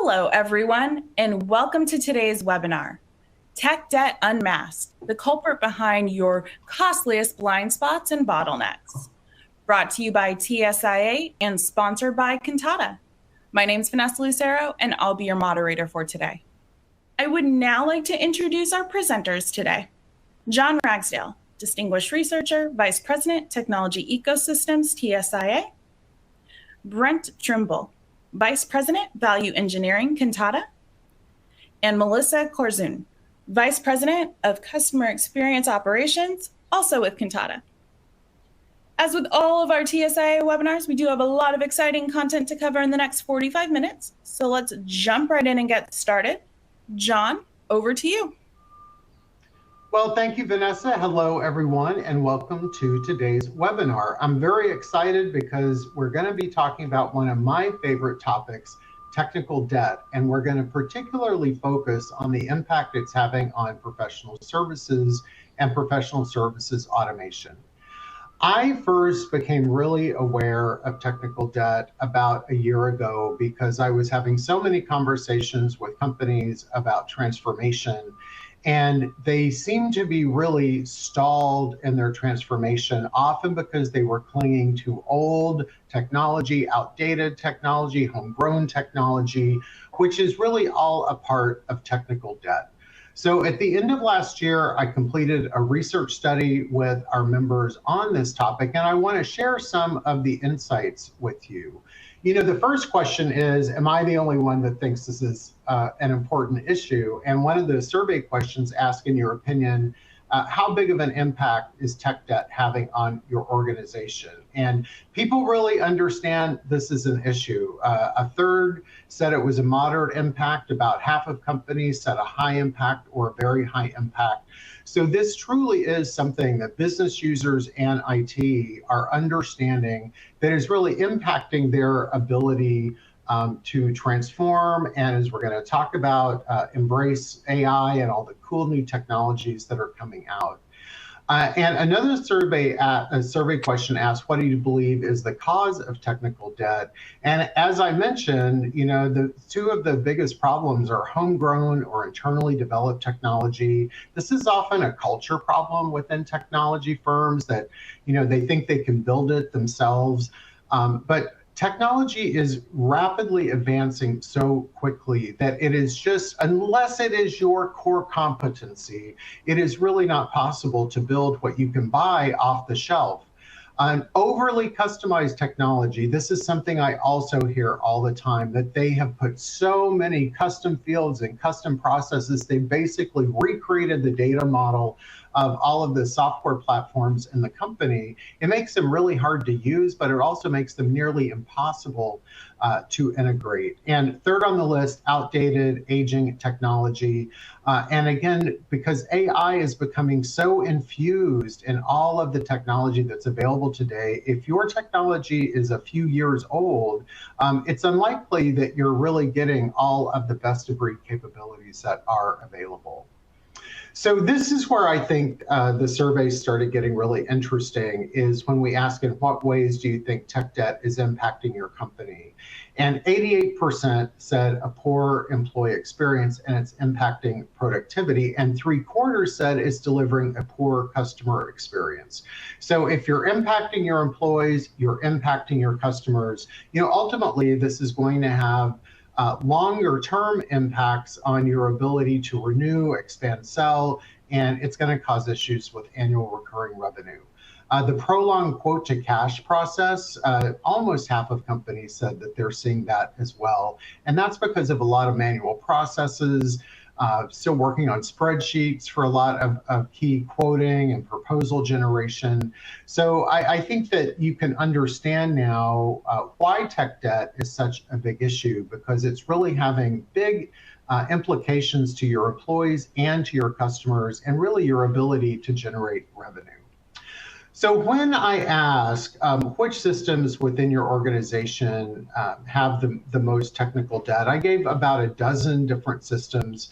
Hello, everyone, and welcome to today's webinar, Tech Debt Unmasked, the culprit behind your costliest blind spots and bottlenecks. Brought to you by TSIA and sponsored by Kantata. My name's Vanessa Lucero, and I'll be your moderator for today. I would now like to introduce our presenters today. John Ragsdale, Distinguished Researcher, Vice President, Technology Ecosystems, TSIA. Brent Trimble, Vice President, Value Engineering, Kantata. And Melissa Korzun, Vice President of Customer Experience Operations, also with Kantata. As with all of our TSIA webinars, we do have a lot of exciting content to cover in the next 45 minutes. So let's jump right in and get started. John, over to you. Well, thank you, Vanessa. Hello, everyone, and welcome to today's webinar. I'm very excited because we're going to be talking about one of my favorite topics, technical debt, and we're going to particularly focus on the impact it's having on professional services and professional services automation. I first became really aware of technical debt about a year ago because I was having so many conversations with companies about transformation, and they seemed to be really stalled in their transformation, often because they were clinging to old technology, outdated technology, homegrown technology, which is really all a part of technical debt. So at the end of last year, I completed a research study with our members on this topic, and I want to share some of the insights with you. You know, the first question is, am I the only one that thinks this is an important issue? And one of the survey questions asks, in your opinion, how big of an impact is tech debt having on your organization? And people really understand this is an issue. A third said it was a moderate impact. About half of companies said a high impact or a very high impact. So this truly is something that business users and IT are understanding that is really impacting their ability to transform, and as we're going to talk about, embrace AI and all the cool new technologies that are coming out. And another survey question asked, what do you believe is the cause of technical debt? And as I mentioned, you know, the two of the biggest problems are homegrown or internally developed technology. This is often a culture problem within technology firms that, you know, they think they can build it themselves. But technology is rapidly advancing so quickly that it is just, unless it is your core competency, it is really not possible to build what you can buy off the shelf. An overly customized technology, this is something I also hear all the time, that they have put so many custom fields and custom processes, they basically recreated the data model of all of the software platforms in the company. It makes them really hard to use, but it also makes them nearly impossible to integrate. And third on the list, outdated, aging technology. And again, because AI is becoming so infused in all of the technology that's available today, if your technology is a few years old, it's unlikely that you're really getting all of the best of breed capabilities that are available. So this is where I think the surveys started getting really interesting, is when we ask in what ways do you think tech debt is impacting your company? And 88% said a poor employee experience and it's impacting productivity, and 3/4 said it's delivering a poor customer experience. So if you're impacting your employees, you're impacting your customers, you know, ultimately this is going to have longer term impacts on your ability to renew, expand, sell, and it's going to cause issues with annual recurring revenue. The prolonged quote to cash process, almost half of companies said that they're seeing that as well. And that's because of a lot of manual processes, still working on spreadsheets for a lot of key quoting and proposal generation. So I think that you can understand now why tech debt is such a big issue, because it's really having big implications to your employees and to your customers, and really your ability to generate revenue. So when I ask which systems within your organization have the most technical debt, I gave about a dozen different systems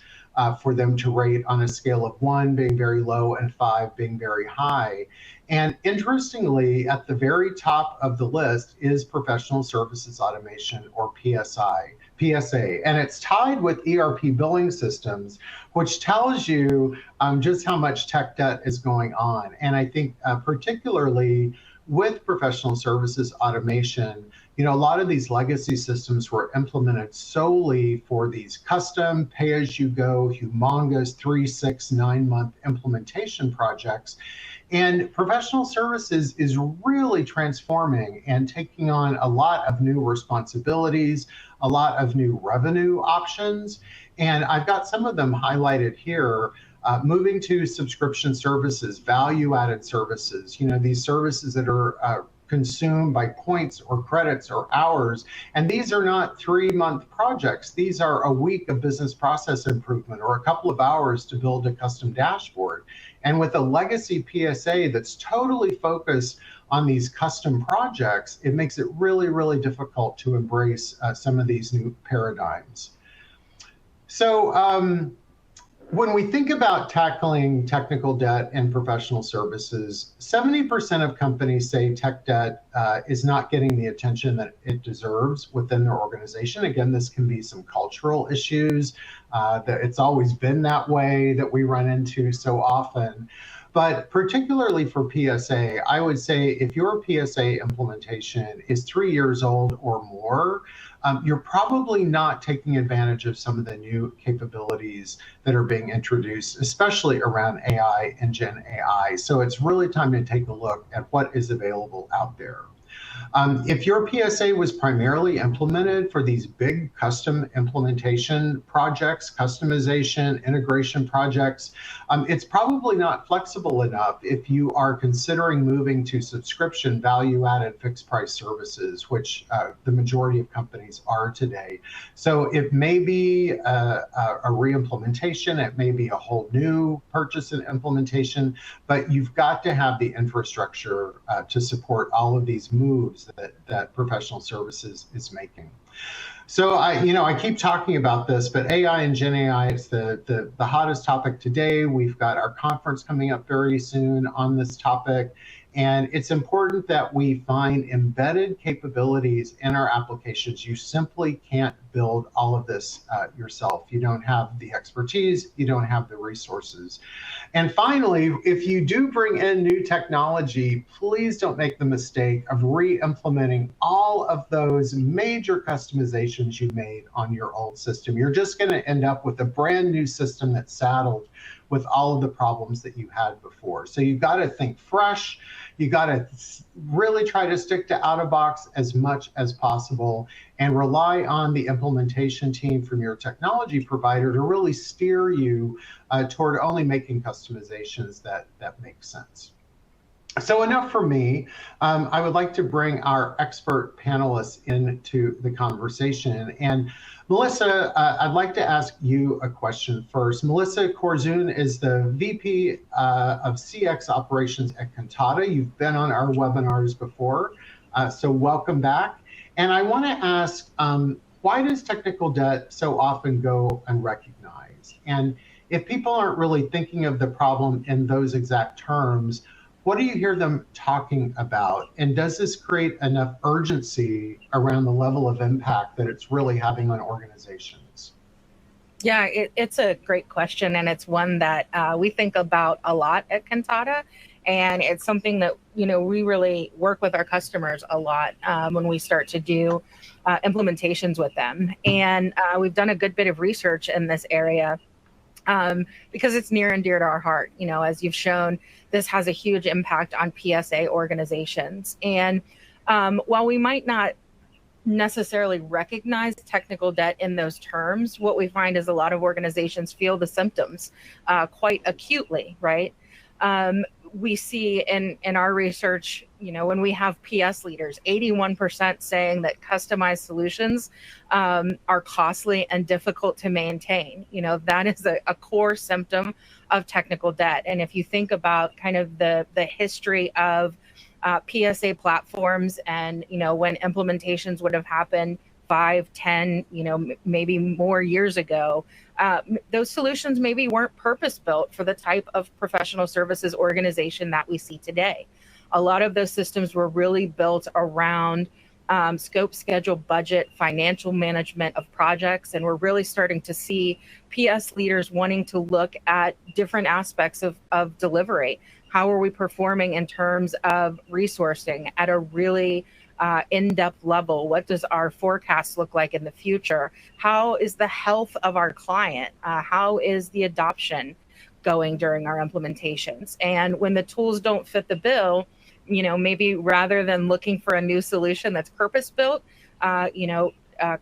for them to rate on a scale of 1 being very low and 5 being very high. And interestingly, at the very top of the list is professional services automation, or PSI. PSA, and it's tied with ERP billing systems, which tells you just how much tech debt is going on. And I think particularly with professional services automation, a lot of these legacy systems were implemented solely for these custom pay-as-you-go, humongous 3, 6, 9-month implementation projects. And professional services is really transforming and taking on a lot of new responsibilities, a lot of new revenue options. And I've got some of them highlighted here. Moving to subscription services, value-added services, these services that are consumed by points or credits or hours. And these are not 3-month projects. These are a week of business process improvement or a couple of hours to build a custom dashboard. And with a legacy PSA that's totally focused on these custom projects, it makes it really, really difficult to embrace some of these new paradigms. So when we think about tackling technical debt in professional services, 70% of companies say tech debt is not getting the attention that it deserves within their organization. Again, this can be some cultural issues, that it's always been that way that we run into so often. But particularly for PSA, I would say if your PSA implementation is 3 years old or more, you're probably not taking advantage of some of the new capabilities that are being introduced, especially around AI and Gen AI. So it's really time to take a look at what is available out there. If your PSA was primarily implemented for these big custom implementation projects, customization, integration projects, it's probably not flexible enough if you are considering moving to subscription value-added fixed price services, which the majority of companies are today. So it may be a re-implementation, it may be a whole new purchase and implementation, but you've got to have the infrastructure to support all of these moves that professional services is making. So I keep talking about this, but AI and Gen AI, it's the hottest topic today. We've got our conference coming up very soon on this topic. And it's important that we find embedded capabilities in our applications. You simply can't build all of this yourself. You don't have the expertise, you don't have the resources. And finally, if you do bring in new technology, please don't make the mistake of re-implementing all of those major customizations you made on your old system. You're just going to end up with a brand new system that's saddled with all of the problems that you had before. So you've got to think fresh. You got to really try to stick to out of box as much as possible and rely on the implementation team from your technology provider to really steer you toward only making customizations that make sense. So enough for me. I would like to bring our expert panelists into the conversation. And Melissa, I'd like to ask you a question first. Melissa Korzun is the VP of CX Operations at Kantata. You've been on our webinars before, so welcome back. And I want to ask, why does technical debt so often go unrecognized? And if people aren't really thinking of the problem in those exact terms, what do you hear them talking about? And does this create enough urgency around the level of impact that it's really having on organizations? Yeah, it's a great question. And it's one that we think about a lot at Kantata. And it's something that, we really work with our customers a lot when we start to do implementations with them. And we've done a good bit of research in this area because it's near and dear to our heart. As you've shown, this has a huge impact on PSA organizations. And while we might not necessarily recognize technical debt in those terms, what we find is a lot of organizations feel the symptoms quite acutely, right? We see in our research, when we have PS leaders, 81% saying that customized solutions are costly and difficult to maintain. That is a core symptom of technical debt. And if you think about kind of the history of PSA platforms and, when implementations would have happened 5, 10, maybe more years ago, those solutions maybe weren't purpose-built for the type of professional services organization that we see today. A lot of those systems were really built around scope, schedule, budget, financial management of projects. And we're really starting to see PS leaders wanting to look at different aspects of delivery. How are we performing in terms of resourcing at a really in-depth level? What does our forecast look like in the future? How is the health of our client? How is the adoption going during our implementations? And when the tools don't fit the bill, maybe rather than looking for a new solution that's purpose-built,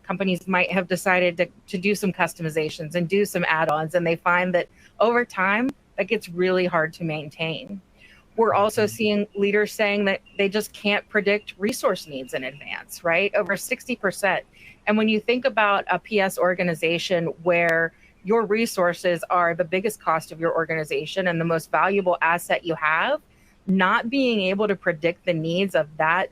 companies might have decided to do some customizations and do some add-ons, and they find that over time, that gets really hard to maintain. We're also seeing leaders saying that they just can't predict resource needs in advance, right? Over 60%. And when you think about a PS organization where your resources are the biggest cost of your organization and the most valuable asset you have, not being able to predict the needs of that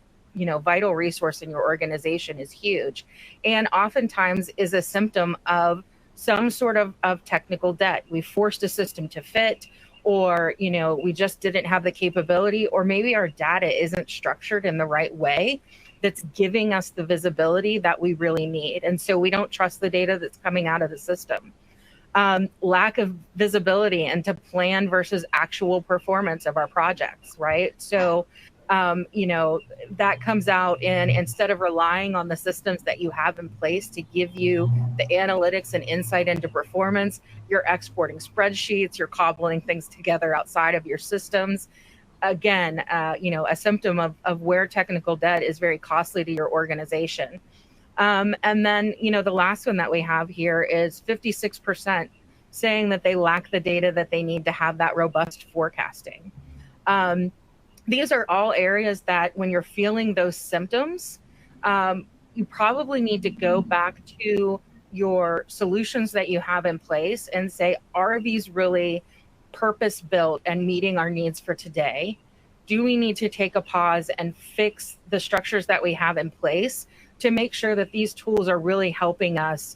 vital resource in your organization is huge, and oftentimes is a symptom of some sort of technical debt. We forced a system to fit, or we just didn't have the capability, or maybe our data isn't structured in the right way that's giving us the visibility that we really need, and so we don't trust the data that's coming out of the system. Lack of visibility into plan versus actual performance of our projects, right? So, that comes out in, instead of relying on the systems that you have in place to give you the analytics and insight into performance, you're exporting spreadsheets, you're cobbling things together outside of your systems. Again, a symptom of where technical debt is very costly to your organization. And then, the last one that we have here is 56% saying that they lack the data that they need to have that robust forecasting. These are all areas that when you're feeling those symptoms, you probably need to go back to your solutions that you have in place and say, are these really purpose-built and meeting our needs for today? Do we need to take a pause and fix the structures that we have in place to make sure that these tools are really helping us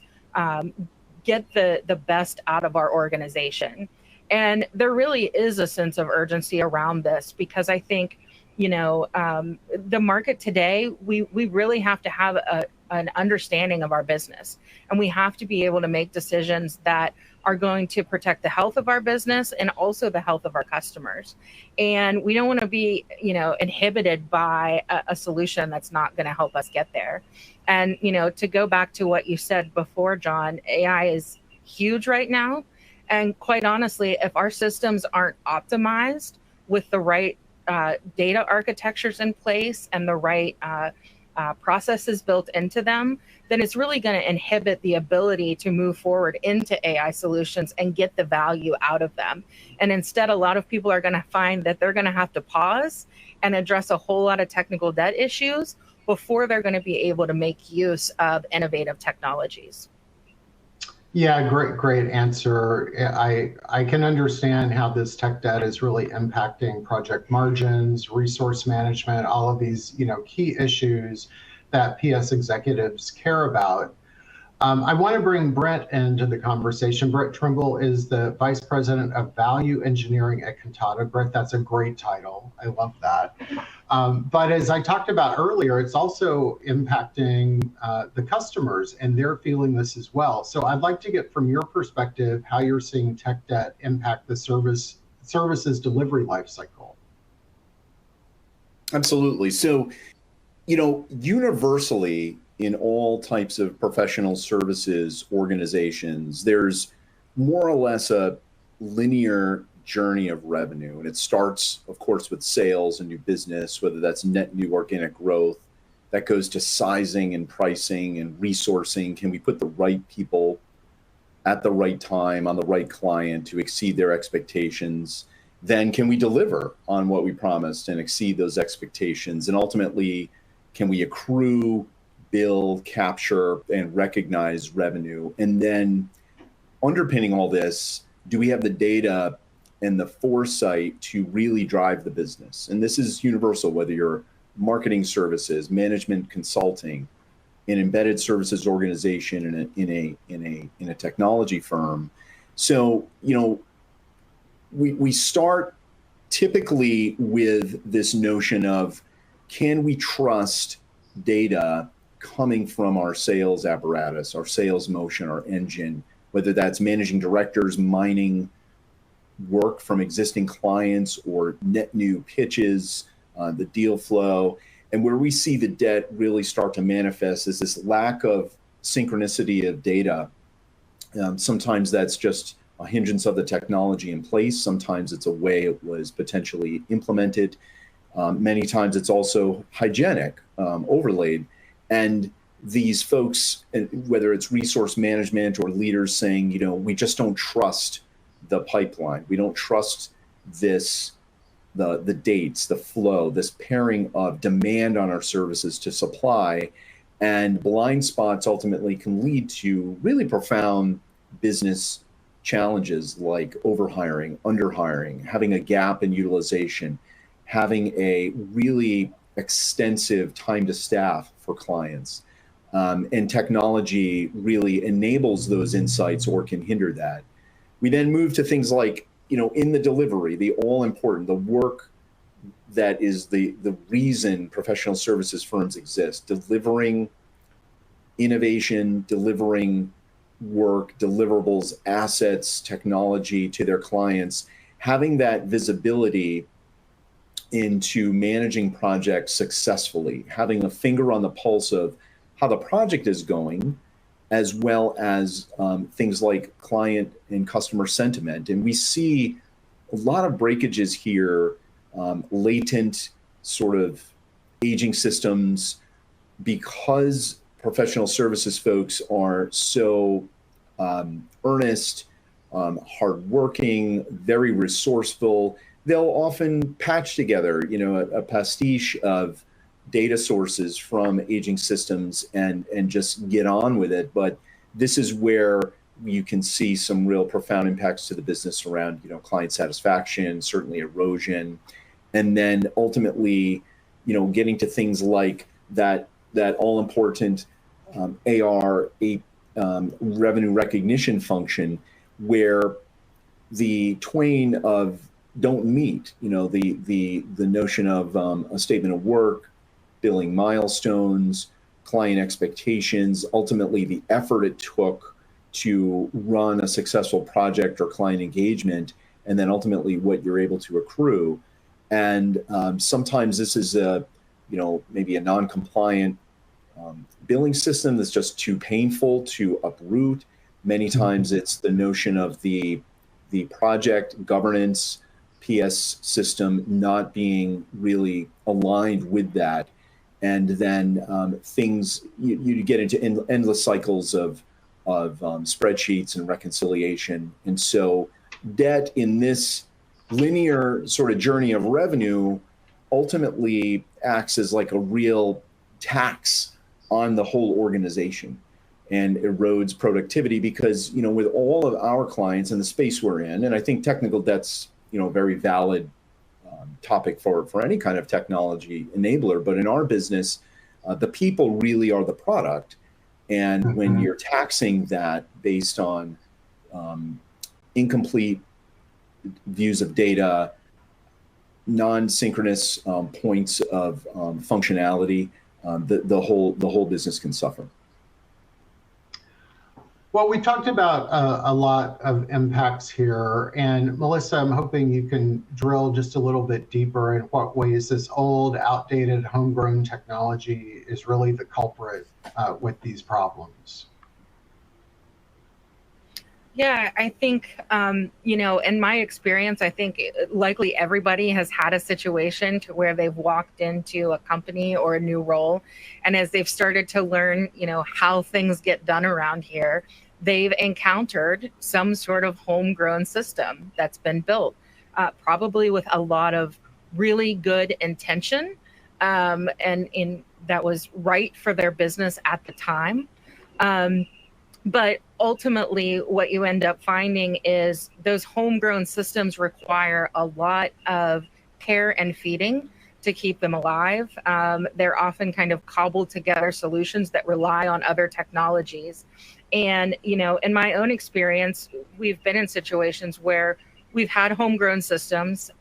get the best out of our organization? And there really is a sense of urgency around this, because I think, the market today, we really have to have an understanding of our business, and we have to be able to make decisions that are going to protect the health of our business and also the health of our customers. And we don't want to be, inhibited by a solution that's not going to help us get there. And, to go back to what you said before, John, AI is huge right now. And quite honestly, if our systems aren't optimized with the right data architectures in place and the right processes built into them, then it's really going to inhibit the ability to move forward into AI solutions and get the value out of them. And instead, a lot of people are going to find that they're going to have to pause and address a whole lot of technical debt issues before they're going to be able to make use of innovative technologies. Yeah, great answer. I can understand how this tech debt is really impacting project margins, resource management, all of these, key issues that PS executives care about. I want to bring Brent into the conversation. Brent Trimble is the Vice President of Value Engineering at Kantata. Brent, that's a great title. I love that. But as I talked about earlier, it's also impacting the customers, and they're feeling this as well. So I'd like to get from your perspective how you're seeing tech debt impact the services delivery lifecycle. Absolutely. So, universally, in all types of professional services organizations, there's more or less a linear journey of revenue. And it starts, of course, with sales and new business, whether that's net new organic growth, that goes to sizing and pricing and resourcing. Can we put the right people at the right time on the right client to exceed their expectations? Then can we deliver on what we promised and exceed those expectations? And ultimately, can we accrue, build, capture, and recognize revenue? And then underpinning all this, do we have the data and the foresight to really drive the business? And this is universal, whether you're marketing services, management consulting, an embedded services organization in a technology firm. So, we start typically with this notion of, can we trust data coming from our sales apparatus, our sales motion, our engine, whether that's managing directors mining work from existing clients or net new pitches, the deal flow. And where we see the debt really start to manifest is this lack of synchronicity of data. Sometimes that's just a hindrance of the technology in place. Sometimes it's a way it was potentially implemented. Many times it's also hygienic, overlaid. And these folks, whether it's resource management or leaders saying, you know, we just don't trust the pipeline. We don't trust this, the dates, the flow, this pairing of demand on our services to supply. And blind spots ultimately can lead to really profound business challenges like overhiring, underhiring, having a gap in utilization, having a really extensive time to staff for clients. And technology really enables those insights or can hinder that. We then move to things like, you know, in the delivery, the all important, the work that is the reason professional services firms exist, delivering innovation, delivering work, deliverables, assets, technology to their clients, having that visibility into managing projects successfully, having a finger on the pulse of how the project is going, as well as things like client and customer sentiment. And we see a lot of breakages here, latent sort of aging systems, because professional services folks are so earnest, hardworking, very resourceful. They'll often patch together, you know, a pastiche of data sources from aging systems and just get on with it. But this is where you can see some real profound impacts to the business around, you know, client satisfaction, certainly erosion, and then ultimately, you know, getting to things like that all important AR revenue recognition function, where the twain of don't meet, you know, the notion of a statement of work, billing milestones, client expectations, ultimately the effort it took to run a successful project or client engagement, and then ultimately what you're able to accrue. And sometimes this is maybe a non-compliant billing system that's just too painful to uproot. Many times it's the notion of the project governance PS system not being really aligned with that. And then things, you get into endless cycles of spreadsheets and reconciliation. And so debt in this linear sort of journey of revenue ultimately acts as like a real tax on the whole organization and erodes productivity, because, you know, with all of our clients in the space we're in, and I think technical debt's, you know, a very valid topic for any kind of technology enabler, but in our business, the people really are the product. And when you're taxing that based on incomplete views of data, non-synchronous points of functionality, the whole business can suffer. Well, we talked about a lot of impacts here, and Melissa, I'm hoping you can drill just a little bit deeper in what ways this old, outdated, homegrown technology is really the culprit with these problems. Yeah, I think, you know, in my experience, I think likely everybody has had a situation to where they've walked into a company or a new role. And as they've started to learn, you know, how things get done around here, they've encountered some sort of homegrown system that's been built, probably with a lot of really good intention, and that was right for their business at the time. But ultimately, what you end up finding is those homegrown systems require a lot of care and feeding to keep them alive. They're often kind of cobbled together solutions that rely on other technologies. And, you know, in my own experience, we've been in situations where we've had homegrown systems,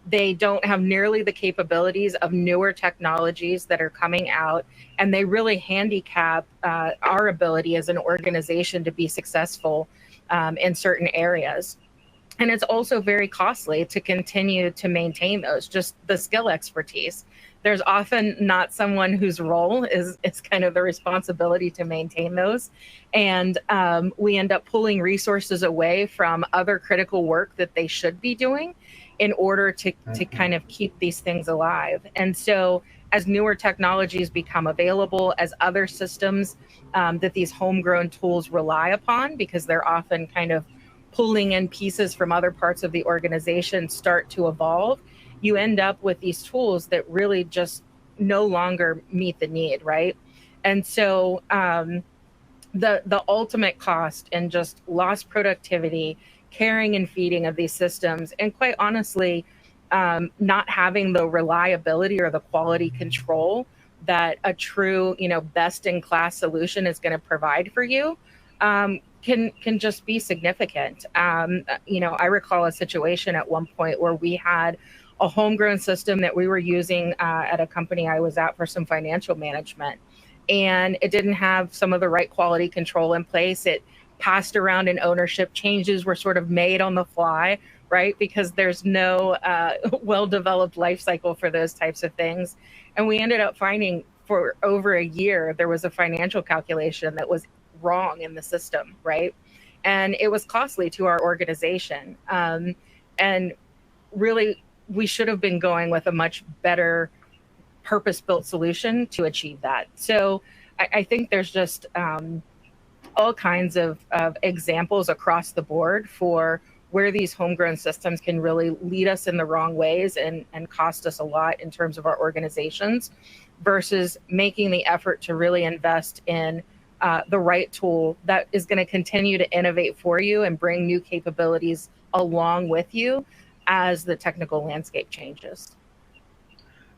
They don't have nearly the capabilities of newer technologies that are coming out, and they really handicap our ability as an organization to be successful in certain areas. And it's also very costly to continue to maintain those, just the skill expertise. There's often not someone whose role is kind of the responsibility to maintain those. And we end up pulling resources away from other critical work that they should be doing in order to kind of keep these things alive. And so as newer technologies become available, as other systems that these homegrown tools rely upon, because they're often kind of pulling in pieces from other parts of the organization, start to evolve, you end up with these tools that really just no longer meet the need, right? And so the ultimate cost and just lost productivity, caring and feeding of these systems, and quite honestly, not having the reliability or the quality control that a true, best-in-class solution is going to provide for you, can just be significant. I recall a situation at one point where we had a homegrown system that we were using at a company I was at for some financial management, and it didn't have some of the right quality control in place. It passed around in ownership. Changes were sort of made on the fly, right? Because there's no well-developed life cycle for those types of things. And we ended up finding for over a year, there was a financial calculation that was wrong in the system, right? And it was costly to our organization. And really, we should have been going with a much better purpose-built solution to achieve that. So I think there's just all kinds of examples across the board for where these homegrown systems can really lead us in the wrong ways and cost us a lot in terms of our organizations, versus making the effort to really invest in the right tool that is going to continue to innovate for you and bring new capabilities along with you as the technical landscape changes.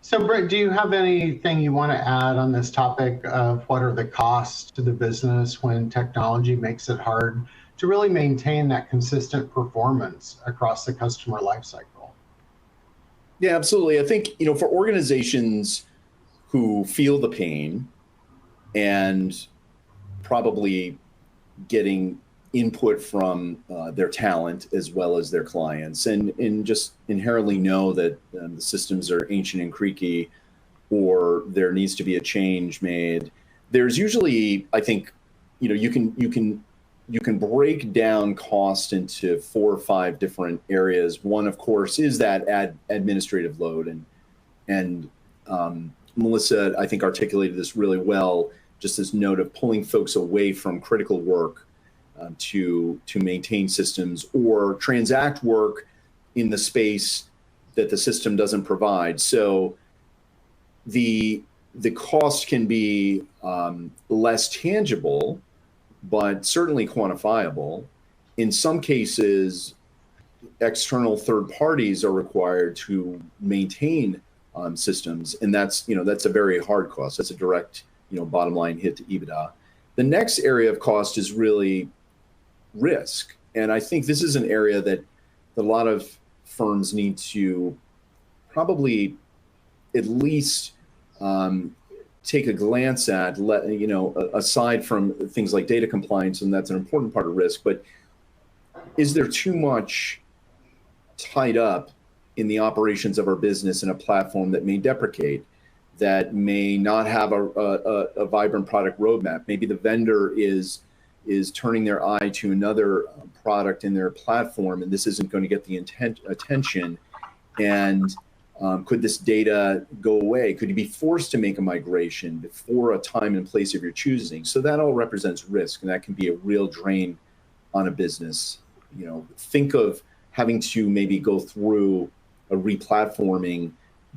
So Brent, do you have anything you want to add on this topic of what are the costs to the business when technology makes it hard to really maintain that consistent performance across the customer lifecycle? Yeah, absolutely. I think, for organizations who feel the pain and probably getting input from their talent as well as their clients, and just inherently know that the systems are ancient and creaky, or there needs to be a change made. There's usually, I think, you can break down cost into 4 or 5 different areas. One, of course, is that administrative load, and Melissa, I think, articulated this really well. Just this note of pulling folks away from critical work to maintain systems or transact work in the space that the system doesn't provide. So the cost can be less tangible, but certainly quantifiable. In some cases, external third parties are required to maintain systems, and that's a very hard cost. That's a direct bottom line hit to EBITDA. The next area of cost is really risk, and I think this is an area that a lot of firms need to probably at least take a glance at, aside from things like data compliance, and that's an important part of risk, but is there too much tied up in the operations of our business in a platform that may deprecate, that may not have a vibrant product roadmap? Maybe the vendor is turning their eye to another product in their platform, and this isn't going to get the attention. And could this data go away? Could you be forced to make a migration before a time and place of your choosing? So that all represents risk, and that can be a real drain on a business. Think of having to maybe go through a replatforming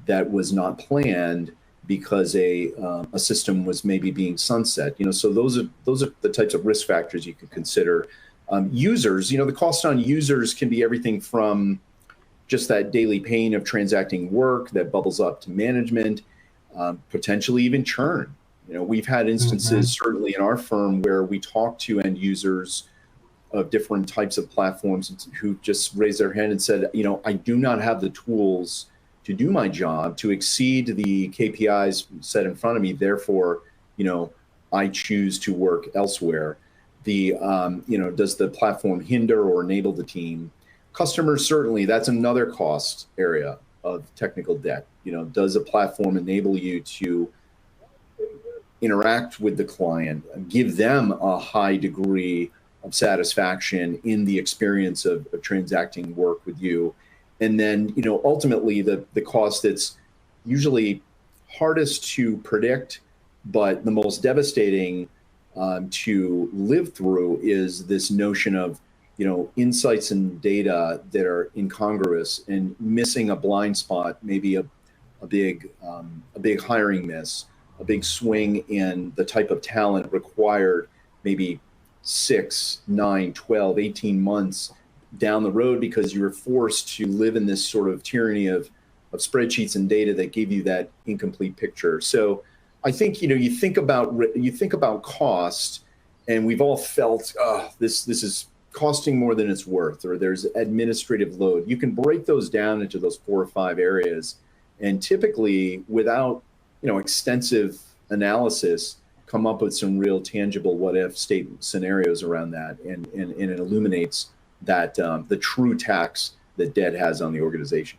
that was not planned because a system was maybe being sunset. So those are the types of risk factors you could consider. Users, the cost on users can be everything from just that daily pain of transacting work that bubbles up to management, potentially even churn. We've had instances, certainly in our firm, where we talk to end users of different types of platforms who just raised their hand and said, I do not have the tools to do my job, to exceed the KPIs set in front of me. Therefore, I choose to work elsewhere. Does the platform hinder or enable the team? Customers, certainly, that's another cost area of technical debt. Does a platform enable you to interact with the client, give them a high degree of satisfaction in the experience of transacting work with you? And then, ultimately the cost that's usually hardest to predict, but the most devastating to live through is this notion of, insights and data that are incongruous and missing a blind spot, maybe a big hiring miss, a big swing in the type of talent required, maybe 6, 9, 12, 18 months down the road, because you were forced to live in this sort of tyranny of spreadsheets and data that give you that incomplete picture. So I think, you think about cost, and we've all felt, this is costing more than it's worth, or there's administrative load. You can break those down into those 4 or 5 areas, and typically, without extensive analysis, come up with some real tangible what if state scenarios around that, and it illuminates that the true tax that debt has on the organization.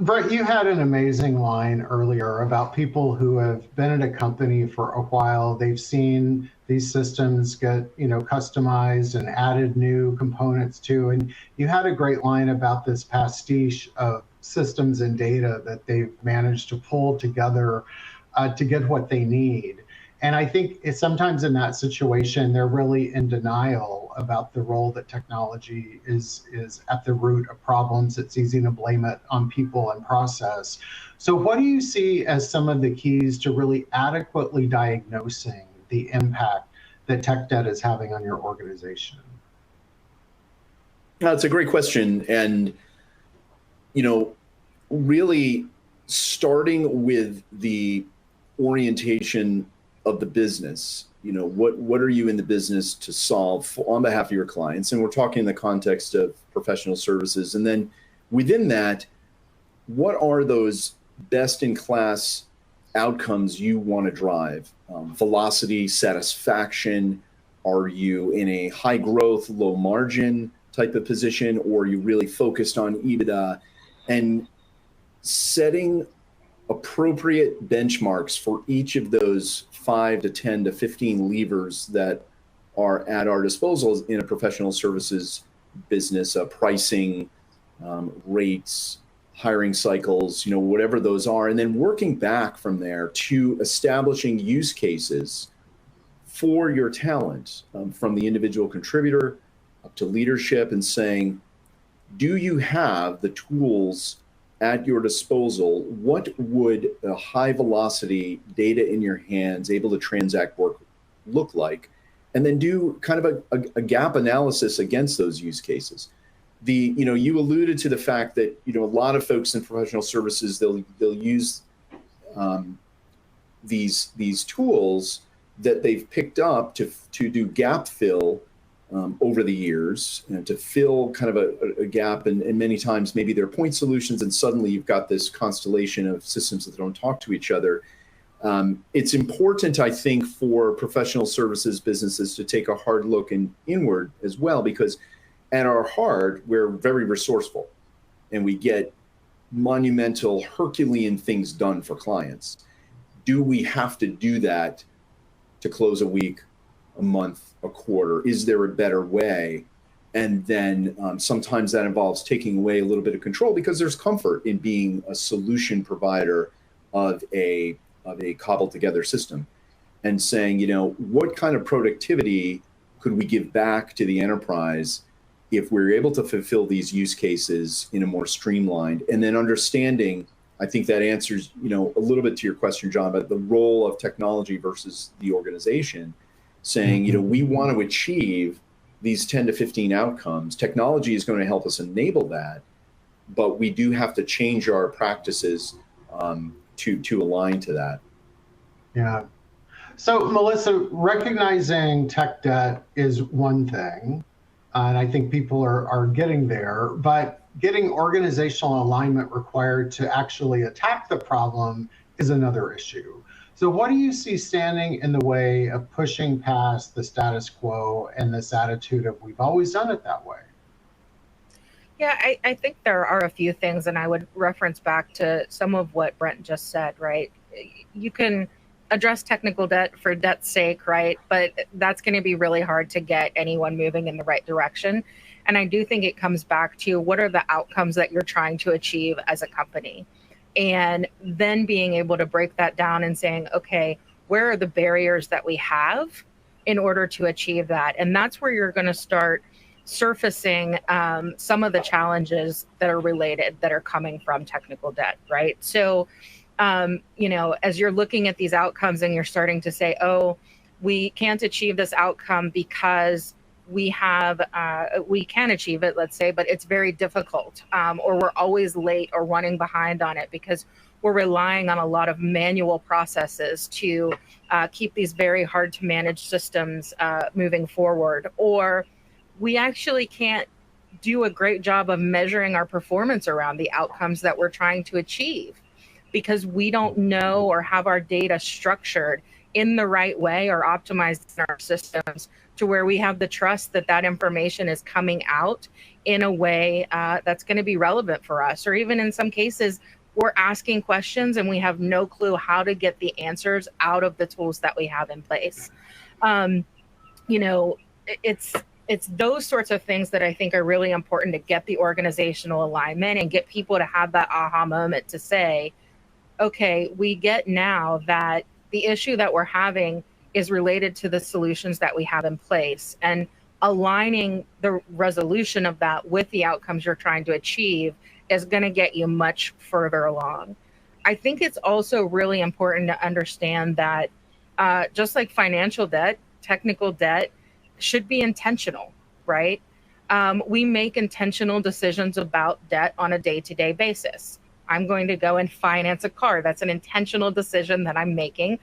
Brent, you had an amazing line earlier about people who have been at a company for a while. They've seen these systems get, customized and added new components to. And you had a great line about this pastiche of systems and data that they've managed to pull together to get what they need. And I think it's sometimes in that situation, they're really in denial about the role that technology is at the root of problems. It's easy to blame it on people and process. So what do you see as some of the keys to really adequately diagnosing the impact that tech debt is having on your organization? That's a great question. And, really starting with the orientation of the business, what are you in the business to solve on behalf of your clients? And we're talking in the context of professional services. And then within that, what are those best in class outcomes you want to drive? Velocity, satisfaction. Are you in a high growth, low margin type of position, or are you really focused on EBITDA? And setting appropriate benchmarks for each of those 5 to 10 to 15 levers that are at our disposal in a professional services business, pricing, rates, hiring cycles, whatever those are, and then working back from there to establishing use cases for your talent, from the individual contributor up to leadership, and saying, do you have the tools at your disposal? What would a high velocity data in your hands, able to transact work look like? And then do kind of a gap analysis against those use cases. You alluded to the fact that, a lot of folks in professional services, they'll use these tools that they've picked up to do gap fill over the years, and to fill kind of a gap, and many times maybe they're point solutions, and suddenly you've got this constellation of systems that don't talk to each other. It's important, I think, for professional services businesses to take a hard look inward as well, because at our heart, we're very resourceful, and we get monumental Herculean things done for clients. Do we have to do that to close a week, a month, a quarter? Is there a better way? And then sometimes that involves taking away a little bit of control, because there's comfort in being a solution provider of a cobbled together system, and saying, what kind of productivity could we give back to the enterprise if we're able to fulfill these use cases in a more streamlined, and then understanding, I think that answers, a little bit to your question, John, about the role of technology versus the organization, saying, we want to achieve these 10 to 15 outcomes. Technology is going to help us enable that, but we do have to change our practices to align to that. Yeah. So, Melissa, recognizing tech debt is one thing, and I think people are getting there, but getting organizational alignment required to actually attack the problem is another issue. So, what do you see standing in the way of pushing past the status quo and this attitude of we've always done it that way? Yeah, I think there are a few things, and I would reference back to some of what Brent just said, right? You can address technical debt for debt's sake, right? But that's going to be really hard to get anyone moving in the right direction. And I do think it comes back to what are the outcomes that you're trying to achieve as a company? And then being able to break that down and saying, okay, where are the barriers that we have in order to achieve that? And that's where you're going to start surfacing some of the challenges that are related that are coming from technical debt, right? So, as you're looking at these outcomes and you're starting to say, oh, we can't achieve this outcome because we can achieve it, let's say, but it's very difficult, or we're always late or running behind on it because we're relying on a lot of manual processes to keep these very hard to manage systems moving forward, or we actually can't do a great job of measuring our performance around the outcomes that we're trying to achieve because we don't know or have our data structured in the right way or optimized in our systems to where we have the trust that that information is coming out in a way that's going to be relevant for us. Or even in some cases, we're asking questions and we have no clue how to get the answers out of the tools that we have in place. It's those sorts of things that I think are really important to get the organizational alignment and get people to have that aha moment to say, okay, we get now that the issue that we're having is related to the solutions that we have in place, and aligning the resolution of that with the outcomes you're trying to achieve is going to get you much further along. I think it's also really important to understand that just like financial debt, technical debt should be intentional, right? We make intentional decisions about debt on a day-to-day basis. I'm going to go and finance a car. That's an intentional decision that I'm making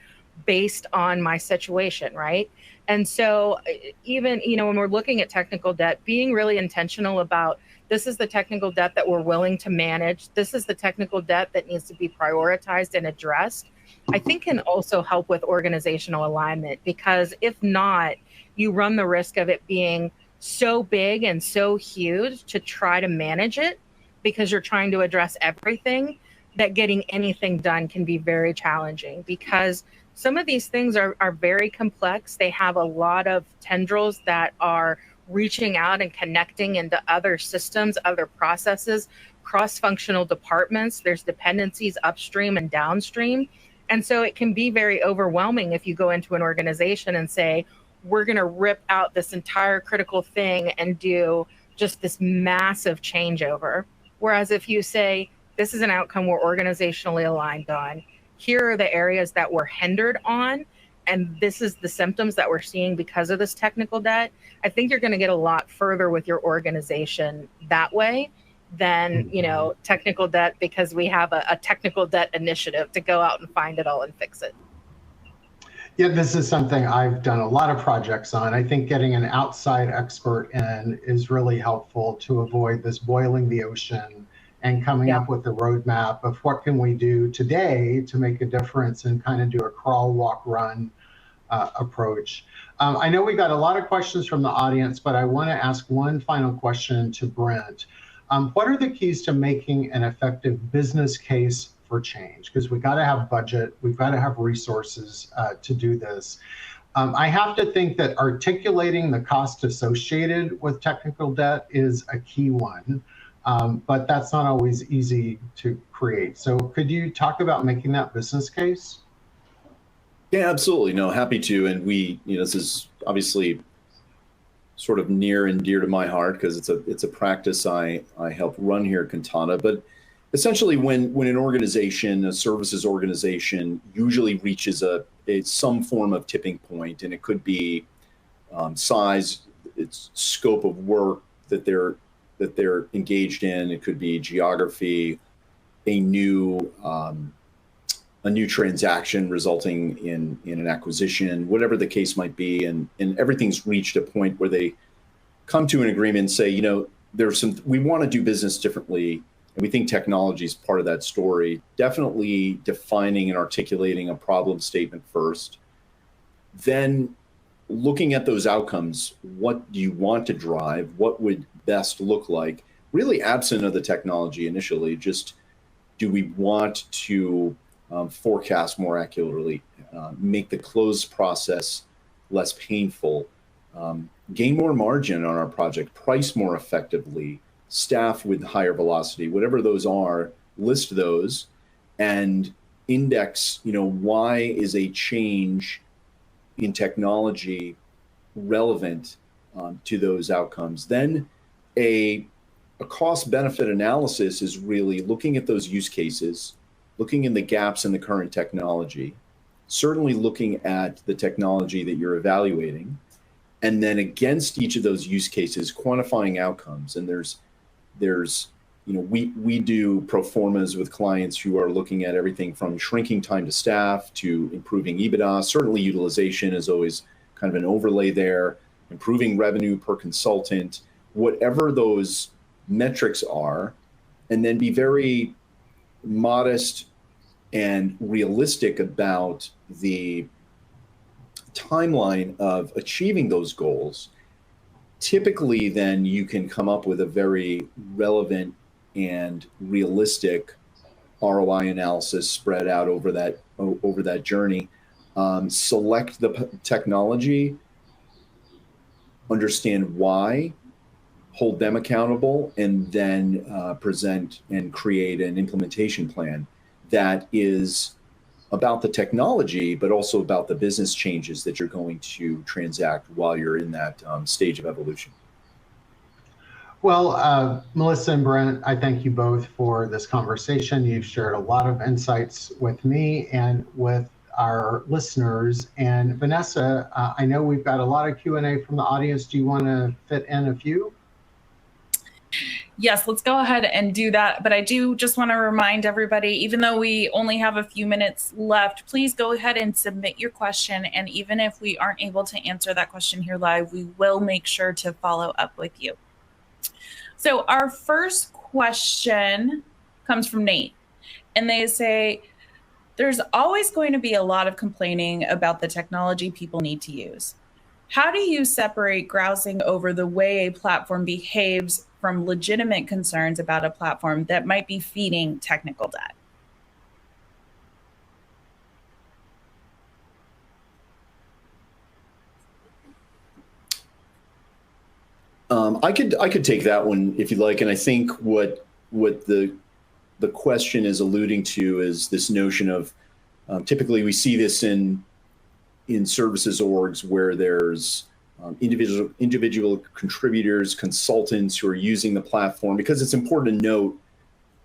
based on my situation, right? And so even, when we're looking at technical debt, being really intentional about this is the technical debt that we're willing to manage. This is the technical debt that needs to be prioritized and addressed, I think can also help with organizational alignment, because if not, you run the risk of it being so big and so huge to try to manage it because you're trying to address everything, that getting anything done can be very challenging because some of these things are very complex. They have a lot of tendrils that are reaching out and connecting into other systems, other processes, cross-functional departments. There's dependencies upstream and downstream. And so it can be very overwhelming if you go into an organization and say, we're going to rip out this entire critical thing and do just this massive changeover. Whereas if you say, this is an outcome we're organizationally aligned on, here are the areas that we're hindered on, and this is the symptoms that we're seeing because of this technical debt, I think you're going to get a lot further with your organization that way than, technical debt because we have a technical debt initiative to go out and find it all and fix it. Yeah, this is something I've done a lot of projects on. I think getting an outside expert in is really helpful to avoid this boiling the ocean and coming up with a roadmap of what can we do today to make a difference and kind of do a crawl, walk, run approach. I know we got a lot of questions from the audience, but I want to ask one final question to Brent. What are the keys to making an effective business case for change? Because we've got to have budget, we've got to have resources to do this. I have to think that articulating the cost associated with technical debt is a key one, but that's not always easy to create. So could you talk about making that business case? Yeah, absolutely. No, happy to. And this is obviously sort of near and dear to my heart because it's a practice I help run here at Kantata. But essentially, when an organization, a services organization, usually reaches some form of tipping point, and it could be size, its scope of work that they're engaged in. It could be geography, a new a new transaction resulting in an acquisition, whatever the case might be, and everything's reached a point where they come to an agreement and say, we want to do business differently, and we think technology is part of that story. Definitely defining and articulating a problem statement first, then looking at those outcomes. What do you want to drive? What would best look like? Really absent of the technology initially, just do we want to forecast more accurately, make the close process less painful, gain more margin on our project, price more effectively, staff with higher velocity, whatever those are, list those and index, why is a change in technology relevant to those outcomes. Then a cost benefit analysis is really looking at those use cases, looking in the gaps in the current technology, certainly looking at the technology that you're evaluating, and then against each of those use cases, quantifying outcomes. And we do pro formas with clients who are looking at everything from shrinking time to staff to improving EBITDA. Certainly utilization is always kind of an overlay there, improving revenue per consultant, whatever those metrics are, and then be very modest and realistic about the timeline of achieving those goals. Typically, then you can come up with a very relevant and realistic ROI analysis spread out over that journey. Select the technology, understand why, hold them accountable, and then present and create an implementation plan that is about the technology, but also about the business changes that you're going to transact while you're in that stage of evolution. Well, Melissa and Brent, I thank you both for this conversation. You've shared a lot of insights with me and with our listeners. And Vanessa, I know we've got a lot of Q&A from the audience. Do you want to fit in a few? Yes, let's go ahead and do that. But I do just want to remind everybody, even though we only have a few minutes left, please go ahead and submit your question. And even if we aren't able to answer that question here live, we will make sure to follow up with you. So our first question comes from Nate, and they say, there's always going to be a lot of complaining about the technology people need to use. How do you separate grousing over the way a platform behaves from legitimate concerns about a platform that might be feeding technical debt? I could take that one if you'd like, and I think what the question is alluding to is this notion of typically we see this in services orgs where there's individual contributors, consultants who are using the platform, because it's important to note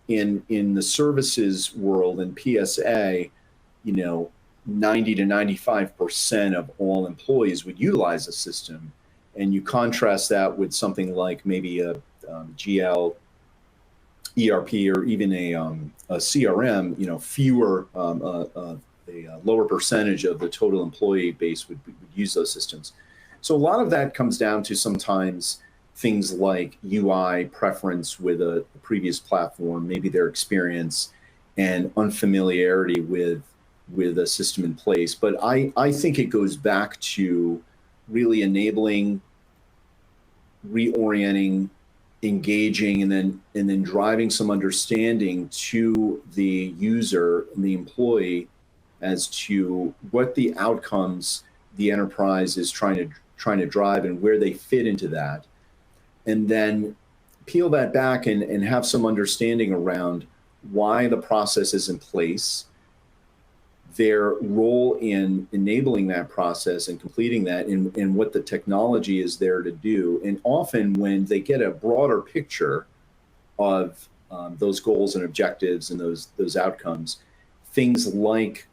in the services world in PSA, 90 to 95% of all employees would utilize the system. And you contrast that with something like maybe a GL, ERP, or even a CRM, fewer, a lower percentage of the total employee base would use those systems. So a lot of that comes down to sometimes things like UI preference with a previous platform, maybe their experience and unfamiliarity with a system in place. But I think it goes back to really enabling, reorienting, engaging, and then driving some understanding to the user and the employee as to what the outcomes the enterprise is trying to drive and where they fit into that. And then peel that back and have some understanding around why the process is in place, their role in enabling that process and completing that, and what the technology is there to do. And often when they get a broader picture of those goals and objectives and those outcomes, things like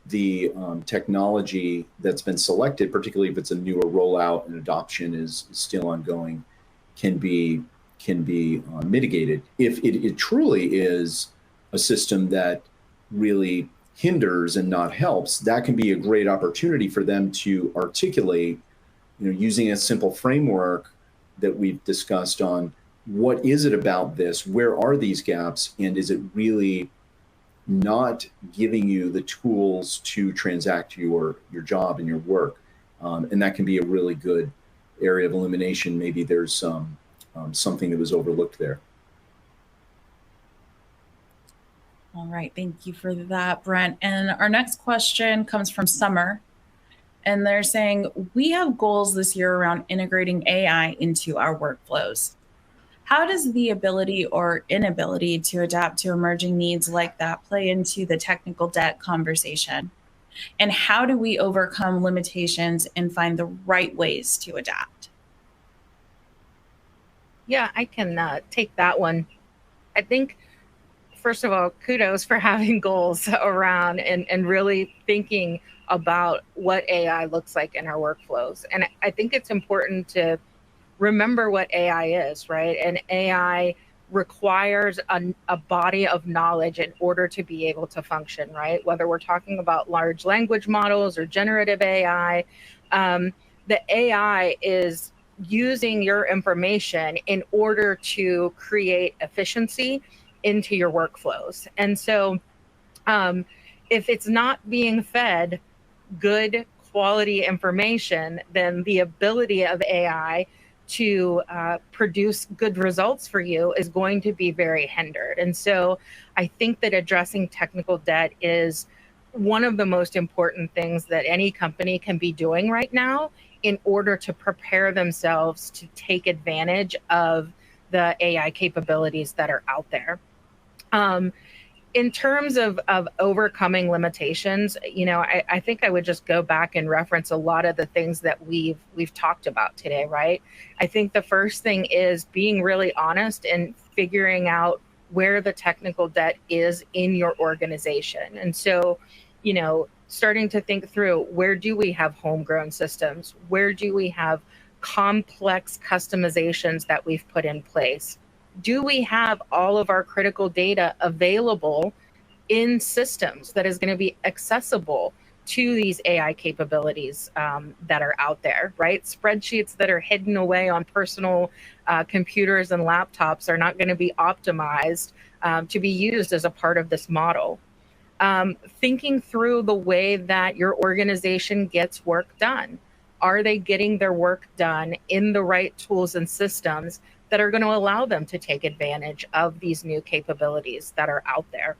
the technology that's been selected, particularly if it's a newer rollout and adoption is still ongoing, can be mitigated. If it truly is a system that really hinders and not helps, that can be a great opportunity for them to articulate, using a simple framework that we've discussed on what is it about this, where are these gaps, and is it really not giving you the tools to transact your job and your work. And that can be a really good area of elimination. Maybe there's something that was overlooked there. All right, thank you for that, Brent. And our next question comes from Summer. And they're saying, we have goals this year around integrating AI into our workflows. How does the ability or inability to adapt to emerging needs like that play into the technical debt conversation? And how do we overcome limitations and find the right ways to adapt? Yeah, I can take that one. I think, first of all, kudos for having goals around and really thinking about what AI looks like in our workflows. And I think it's important to remember what AI is, right? And AI requires a body of knowledge in order to be able to function, right? Whether we're talking about large language models or generative AI, the AI is using your information in order to create efficiency into your workflows. And so if it's not being fed good quality information, then the ability of AI to produce good results for you is going to be very hindered. And so I think that addressing technical debt is one of the most important things that any company can be doing right now in order to prepare themselves to take advantage of the AI capabilities that are out there. In terms of overcoming limitations, I think I would just go back and reference a lot of the things that we've talked about today, right? I think the first thing is being really honest and figuring out where the technical debt is in your organization. And so, starting to think through, where do we have homegrown systems? Where do we have complex customizations that we've put in place? Do we have all of our critical data available in systems that is going to be accessible to these AI capabilities that are out there, right? Spreadsheets that are hidden away on personal computers and laptops are not going to be optimized to be used as a part of this model. Thinking through the way that your organization gets work done. Are they getting their work done in the right tools and systems that are going to allow them to take advantage of these new capabilities that are out there?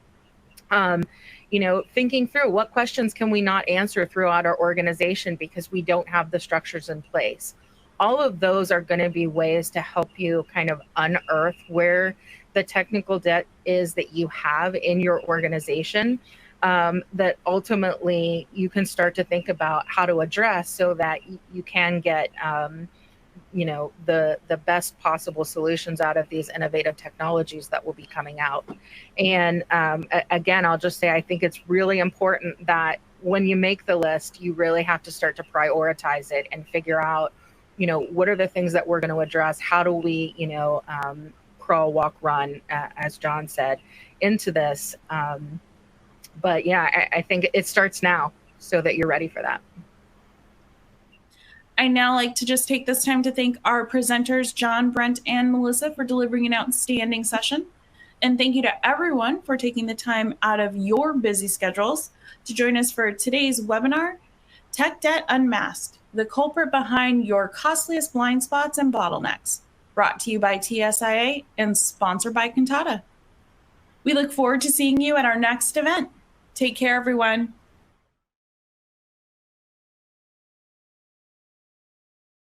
Thinking through what questions can we not answer throughout our organization because we don't have the structures in place. All of those are going to be ways to help you kind of unearth where the technical debt is that you have in your organization, that ultimately you can start to think about how to address so that you can get the best possible solutions out of these innovative technologies that will be coming out. And again, I'll just say, I think it's really important that when you make the list, you really have to start to prioritize it and figure out, what are the things that we're going to address? How do we, crawl, walk, run, as John said, into this. But yeah, I think it starts now so that you're ready for that. I now like to just take this time to thank our presenters, John, Brent, and Melissa, for delivering an outstanding session. And thank you to everyone for taking the time out of your busy schedules to join us for today's webinar, Tech Debt Unmasked, the culprit behind your costliest blind spots and bottlenecks, brought to you by TSIA and sponsored by Kantata. We look forward to seeing you at our next event. Take care, everyone.